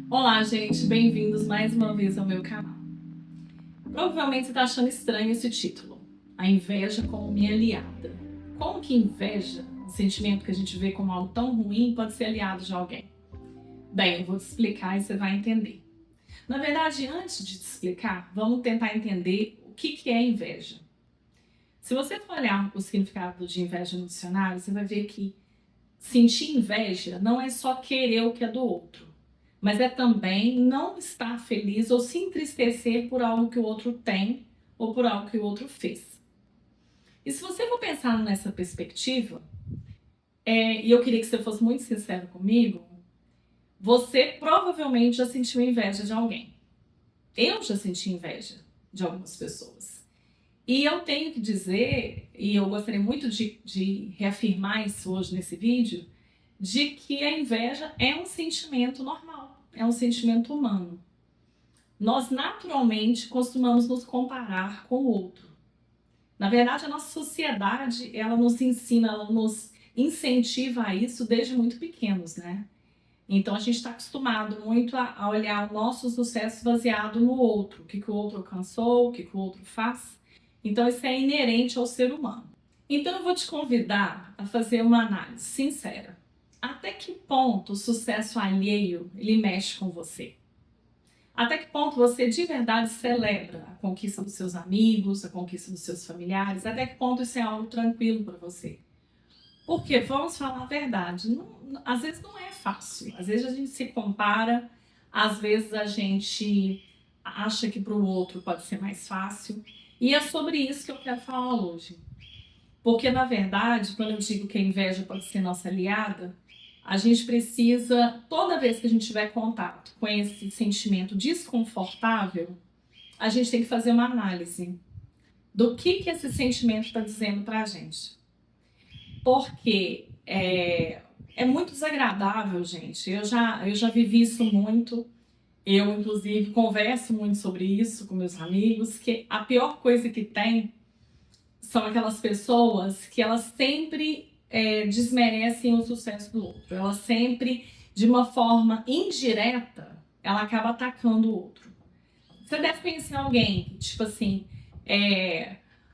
Olá, gente, bem-vindos mais uma vez ao meu canal. Provavelmente você está achando estranho esse título, A Inveja como Minha Aliada. Como que inveja, um sentimento que a gente vê como algo tão ruim, pode ser aliado de alguém? Bem, eu vou te explicar e você vai entender. Na verdade, antes de te explicar, vamos tentar entender o que é inveja. Se você for olhar o significado de inveja no dicionário, você vai ver que sentir inveja não é só querer o que é do outro, mas é também não estar feliz ou se entristecer por algo que o outro tem ou por algo que o outro fez. E se você for pensar nessa perspectiva, e eu queria que você fosse muito sincero comigo, você provavelmente já sentiu inveja de alguém. Eu já senti inveja de algumas pessoas. E eu tenho que dizer, e eu gostaria muito de reafirmar isso hoje nesse vídeo, de que a inveja é um sentimento normal, é um sentimento humano. Nós naturalmente costumamos nos comparar com o outro. Na verdade, a nossa sociedade, ela nos ensina, ela nos incentiva a isso desde muito pequenos, né? Então a gente está acostumado muito a olhar o nosso sucesso baseado no outro, o que o outro alcançou, o que o outro faz. Então isso é inerente ao ser humano. Então eu vou te convidar a fazer uma análise sincera. Até que ponto o sucesso alheio ele mexe com você? Até que ponto você de verdade celebra a conquista dos seus amigos, a conquista dos seus familiares? Até que ponto isso é algo tranquilo para você? Porque, vamos falar a verdade, às vezes não é fácil. Às vezes a gente se compara, às vezes a gente acha que para o outro pode ser mais fácil. E é sobre isso que eu quero falar hoje. Porque, na verdade, quando eu digo que a inveja pode ser nossa aliada, a gente precisa, toda vez que a gente tiver contato com esse sentimento desconfortável, a gente tem que fazer uma análise do que esse sentimento está dizendo para a gente. Porque é muito desagradável, gente. Eu já vivi isso muito. Eu, inclusive, converso muito sobre isso com meus amigos, que a pior coisa que tem são aquelas pessoas que elas sempre desmerecem o sucesso do outro. Elas sempre, de uma forma indireta, ela acaba atacando o outro. Você deve conhecer alguém que, tipo assim,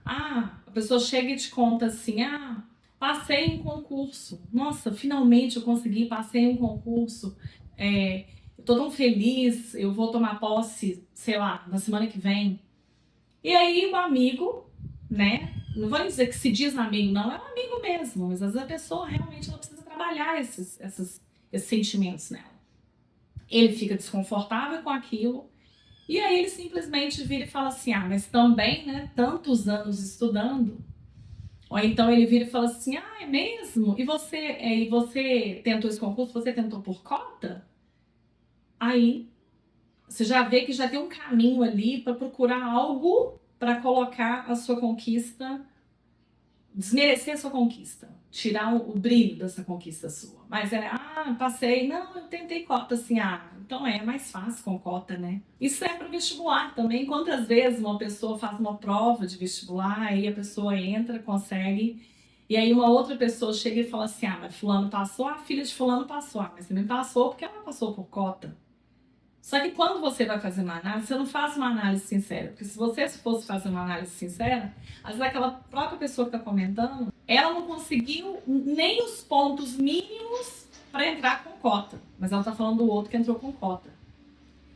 a pessoa chega e te conta assim, passei em concurso. Nossa, finalmente eu consegui, passei em concurso. Eu tô tão feliz, eu vou tomar posse, sei lá, na semana que vem. E aí o amigo, né? Não vou dizer que se diz amigo, não, é um amigo mesmo, mas às vezes a pessoa realmente ela precisa trabalhar esses sentimentos nela. Ele fica desconfortável com aquilo, e aí ele simplesmente vira e fala assim, mas também, né, tantos anos estudando. Ou então ele vira e fala assim, é mesmo? E você tentou esse concurso, você tentou por cota? Aí você já vê que já tem um caminho ali para procurar algo para colocar a sua conquista, desmerecer a sua conquista, tirar o brilho dessa conquista sua. Mas passei, não, eu tentei cota, assim, então é mais fácil com cota, né? Isso é para vestibular também. Quantas vezes uma pessoa faz uma prova de vestibular, aí a pessoa entra, consegue, e aí uma outra pessoa chega e fala assim, mas fulano passou, a filha de fulano passou, mas também passou porque ela passou por cota. Só que quando você vai fazer uma análise, você não faz uma análise sincera. Porque se você fosse fazer uma análise sincera, às vezes aquela própria pessoa que está comentando, ela não conseguiu nem os pontos mínimos para entrar com cota. Mas ela está falando do outro que entrou com cota.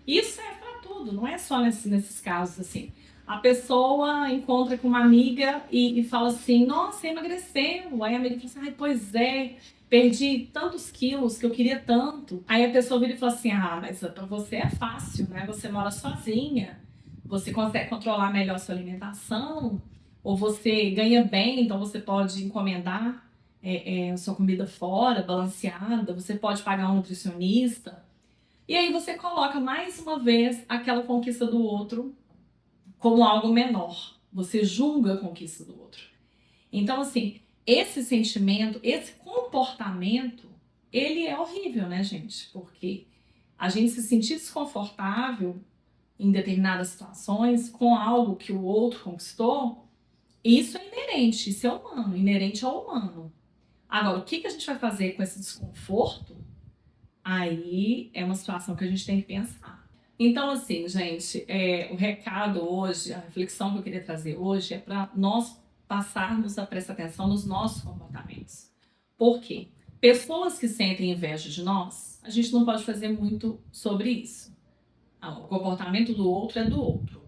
Isso é para tudo, não é só nesses casos assim. A pessoa encontra com uma amiga e fala assim, nossa, emagreceu. Aí a amiga fala assim, pois é, perdi tantos quilos que eu queria tanto. Aí a pessoa vira e fala assim, mas pra você é fácil, né? Você mora sozinha, você consegue controlar melhor a sua alimentação, ou você ganha bem, então você pode encomendar a sua comida fora, balanceada, você pode pagar um nutricionista. E aí você coloca mais uma vez aquela conquista do outro como algo menor. Você julga a conquista do outro. Então, assim, esse sentimento, esse comportamento, ele é horrível, né, gente? Porque a gente se sentir desconfortável em determinadas situações com algo que o outro conquistou, isso é inerente, inerente ao humano. Agora, o que a gente vai fazer com esse desconforto aí é uma situação que a gente tem que pensar. Então, assim, gente, o recado hoje, a reflexão que eu queria trazer hoje é para nós passarmos a prestar atenção nos nossos comportamentos. Por quê? Pessoas que sentem inveja de nós, a gente não pode fazer muito sobre isso. O comportamento do outro é do outro.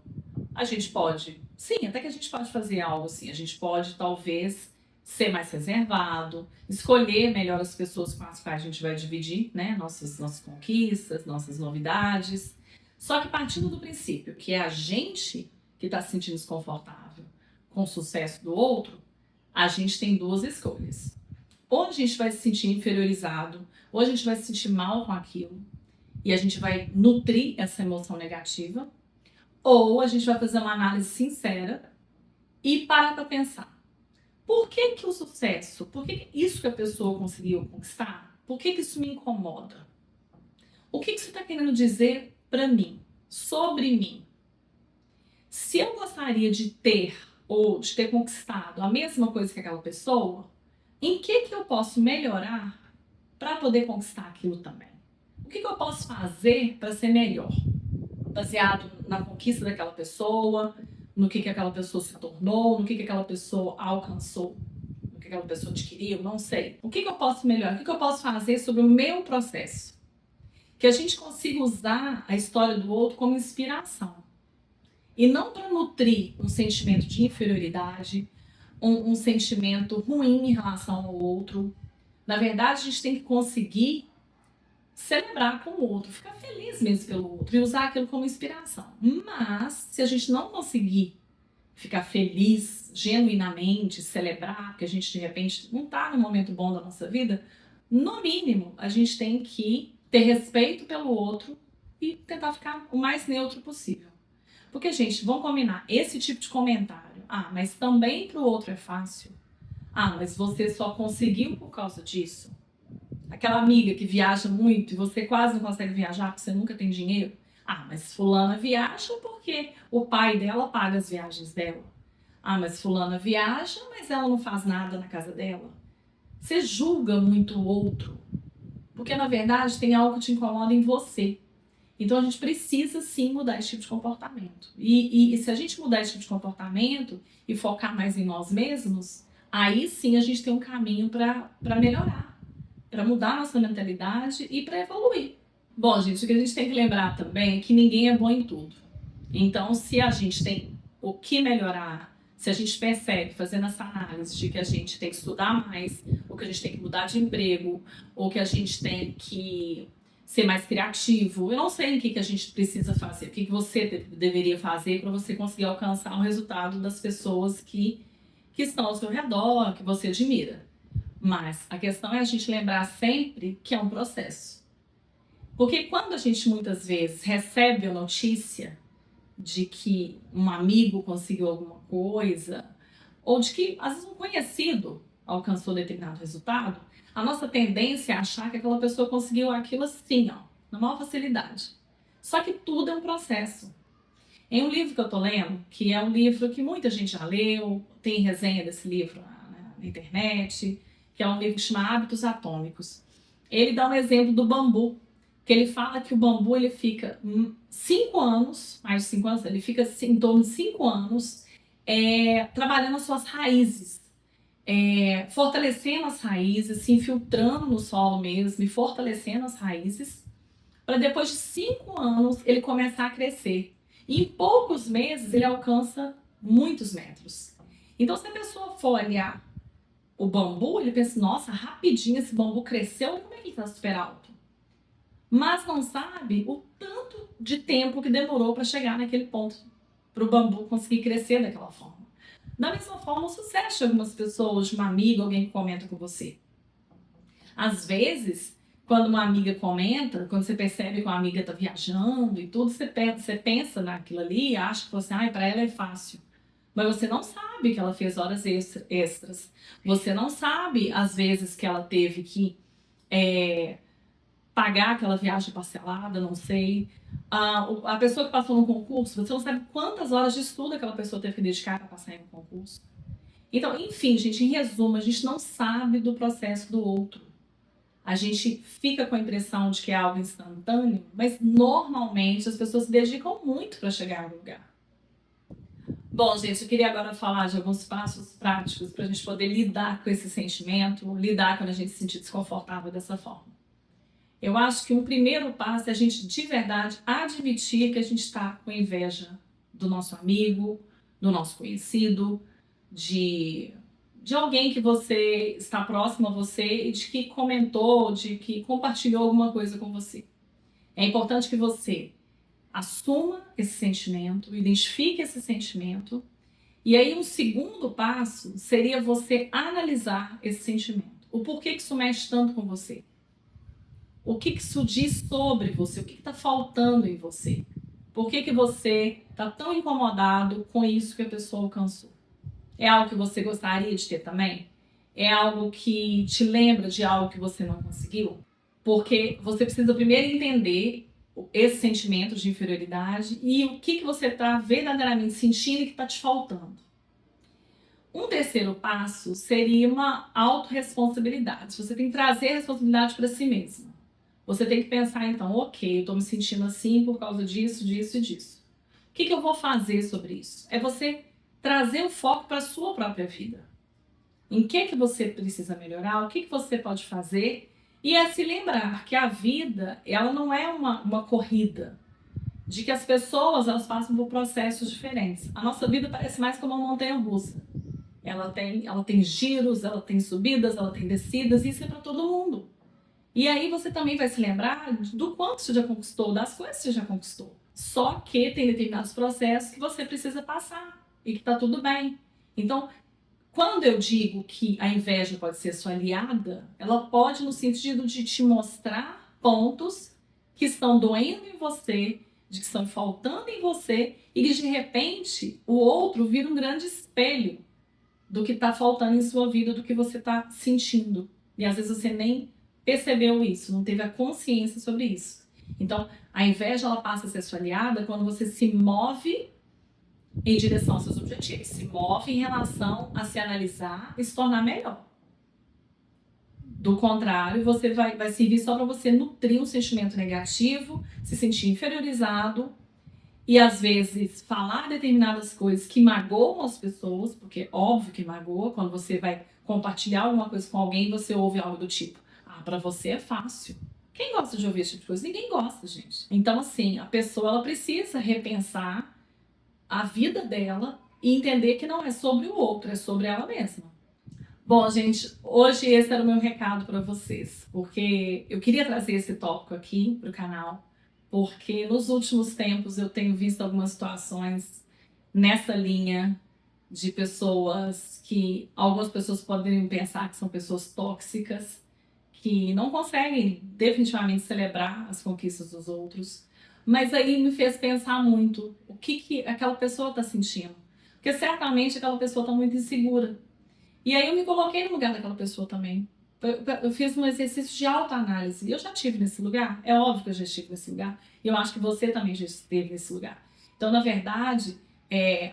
A gente pode, sim, até que a gente pode fazer algo assim. A gente pode, talvez, ser mais reservado, escolher melhor as pessoas com as quais a gente vai dividir, né, nossas conquistas, nossas novidades. Só que partindo do princípio que é a gente que está se sentindo desconfortável com o sucesso do outro, a gente tem duas escolhas. Ou a gente vai se sentir inferiorizado, ou a gente vai se sentir mal com aquilo, e a gente vai nutrir essa emoção negativa, ou a gente vai fazer uma análise sincera e parar para pensar. Por que que o sucesso, por que isso que a pessoa conseguiu conquistar, por que que isso me incomoda? O que que você está querendo dizer para mim, sobre mim? Se eu gostaria de ter ou de ter conquistado a mesma coisa que aquela pessoa, em que eu posso melhorar para poder conquistar aquilo também? O que eu posso fazer para ser melhor? Baseado na conquista daquela pessoa, no que aquela pessoa se tornou, no que aquela pessoa alcançou, no que aquela pessoa adquiriu, não sei. O que eu posso melhorar? O que eu posso fazer sobre o meu processo? Que a gente consiga usar a história do outro como inspiração. E não para nutrir um sentimento de inferioridade, um sentimento ruim em relação ao outro. Na verdade, a gente tem que conseguir celebrar com o outro, ficar feliz mesmo pelo outro e usar aquilo como inspiração. Mas, se a gente não conseguir ficar feliz genuinamente, celebrar, porque a gente de repente não está no momento bom da nossa vida, no mínimo, a gente tem que ter respeito pelo outro e tentar ficar o mais neutro possível. Porque, gente, vamos combinar, esse tipo de comentário, mas também para o outro é fácil. Mas você só conseguiu por causa disso. Aquela amiga que viaja muito e você quase não consegue viajar porque você nunca tem dinheiro. Mas fulana viaja porque o pai dela paga as viagens dela. Mas fulana viaja, mas ela não faz nada na casa dela. Você julga muito o outro, porque na verdade tem algo que te incomoda em você. Então a gente precisa sim mudar esse tipo de comportamento. E se a gente mudar esse tipo de comportamento e focar mais em nós mesmos, aí sim a gente tem um caminho para melhorar, para mudar a nossa mentalidade e para evoluir. Bom, gente, o que a gente tem que lembrar também é que ninguém é bom em tudo. Então, se a gente tem o que melhorar, se a gente percebe, fazendo essa análise de que a gente tem que estudar mais, ou que a gente tem que mudar de emprego, ou que a gente tem que ser mais criativo, eu não sei o que a gente precisa fazer, o que você deveria fazer para você conseguir alcançar o resultado das pessoas que estão ao seu redor, que você admira. Mas a questão é a gente lembrar sempre que é um processo. Porque quando a gente muitas vezes recebe a notícia de que um amigo conseguiu alguma coisa, ou de que às vezes um conhecido alcançou determinado resultado, a nossa tendência é achar que aquela pessoa conseguiu aquilo assim, na maior facilidade. Só que tudo é um processo. Em um livro que eu estou lendo, que é um livro que muita gente já leu, tem resenha desse livro na internet, que é um livro que chama Hábitos Atômicos. Ele dá um exemplo do bambu, que ele fala que o bambu ele fica 5 anos, mais de 5 anos, ele fica em torno de 5 anos trabalhando as suas raízes, fortalecendo as raízes, se infiltrando no solo mesmo e fortalecendo as raízes, para depois de 5 anos ele começar a crescer. E em poucos meses ele alcança muitos metros. Então, se a pessoa for olhar o bambu, ele pensa, nossa, rapidinho esse bambu cresceu, e como é que ele está super alto? Mas não sabe o tanto de tempo que demorou para chegar naquele ponto, para o bambu conseguir crescer daquela forma. Da mesma forma, o sucesso de algumas pessoas, de uma amiga, alguém que comenta com você. Às vezes, quando uma amiga comenta, quando você percebe que uma amiga está viajando e tudo, você pensa naquilo ali e acha que você, para ela é fácil. Mas você não sabe que ela fez horas extras. Você não sabe, às vezes, que ela teve que pagar aquela viagem parcelada, não sei. A pessoa que passou no concurso, você não sabe quantas horas de estudo aquela pessoa teve que dedicar para passar em um concurso. Então, enfim, gente, em resumo, a gente não sabe do processo do outro. a gente fica com a impressão de que é algo instantâneo, mas normalmente as pessoas se dedicam muito para chegar ao lugar. Bom, gente, eu queria agora falar de alguns passos práticos para a gente poder lidar com esse sentimento, lidar quando a gente se sentir desconfortável dessa forma. Eu acho que um primeiro passo é a gente de verdade admitir que a gente está com inveja do nosso amigo, do nosso conhecido, de alguém que você está próximo a você e de que comentou, de que compartilhou alguma coisa com você. É importante que você assuma esse sentimento, identifique esse sentimento, e aí um segundo passo seria você analisar esse sentimento. O porquê que isso mexe tanto com você? O que isso diz sobre você? O que está faltando em você? Por que você está tão incomodado com isso que a pessoa alcançou? É algo que você gostaria de ter também? É algo que te lembra de algo que você não conseguiu? Porque você precisa primeiro entender esse sentimento de inferioridade e o que você está verdadeiramente sentindo e que está te faltando. Um terceiro passo seria uma autorresponsabilidade. Você tem que trazer a responsabilidade para si mesmo. Você tem que pensar, então, ok, eu estou me sentindo assim por causa disso, disso e disso. O que eu vou fazer sobre isso? É você trazer o foco para a sua própria vida. Em que você precisa melhorar, o que você pode fazer, e é se lembrar que a vida, ela não é uma corrida, de que as pessoas elas passam por processos diferentes. A nossa vida parece mais como uma montanha-russa. Ela tem giros, ela tem subidas, ela tem descidas, e isso é para todo mundo. E aí você também vai se lembrar do quanto você já conquistou, das coisas que você já conquistou. Só que tem determinados processos que você precisa passar e que está tudo bem. Então, quando eu digo que a inveja pode ser sua aliada, ela pode no sentido de te mostrar pontos que estão doendo em você, de que estão faltando em você e que de repente o outro vira um grande espelho do que está faltando em sua vida, do que você está sentindo. E às vezes você nem percebeu isso, não teve a consciência sobre isso. Então, a inveja ela passa a ser sua aliada quando você se move em direção aos seus objetivos, se move em relação a se analisar e se tornar melhor. Do contrário, você vai servir só para você nutrir um sentimento negativo, se sentir inferiorizado e às vezes falar determinadas coisas que magoam as pessoas, porque é óbvio que magoa, quando você vai compartilhar alguma coisa com alguém, você ouve algo do tipo, para você é fácil. Quem gosta de ouvir esse tipo de coisa? Ninguém gosta, gente. Então, assim, a pessoa ela precisa repensar a vida dela e entender que não é sobre o outro, é sobre ela mesma. Bom, gente, hoje esse era o meu recado para vocês, porque eu queria trazer esse tópico aqui para o canal, porque nos últimos tempos eu tenho visto algumas situações nessa linha de pessoas que algumas pessoas poderiam pensar que são pessoas tóxicas, que não conseguem definitivamente celebrar as conquistas dos outros, mas aí me fez pensar muito o que aquela pessoa está sentindo, porque certamente aquela pessoa está muito insegura. E aí eu me coloquei no lugar daquela pessoa também. Eu fiz um exercício de autoanálise. Eu já estive nesse lugar, é óbvio que eu já estive nesse lugar, e eu acho que você também já esteve nesse lugar. Então, na verdade,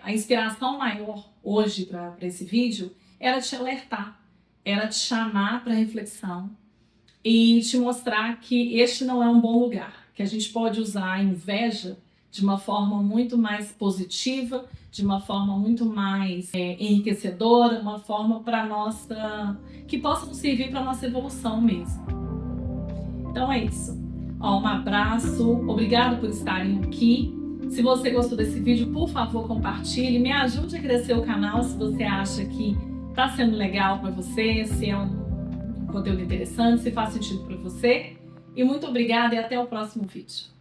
a inspiração maior hoje para esse vídeo era te alertar, era te chamar para reflexão e te mostrar que este não é um bom lugar, que a gente pode usar a inveja de uma forma muito mais positiva, de uma forma muito mais enriquecedora, uma forma para nossa que possa nos servir para nossa evolução mesmo. Então é isso. Um abraço, obrigado por estarem aqui. Se você gostou desse vídeo, por favor, compartilhe, me ajude a crescer o canal se você acha que está sendo legal para você, se é um conteúdo interessante, se faz sentido para você. E muito obrigada e até o próximo vídeo.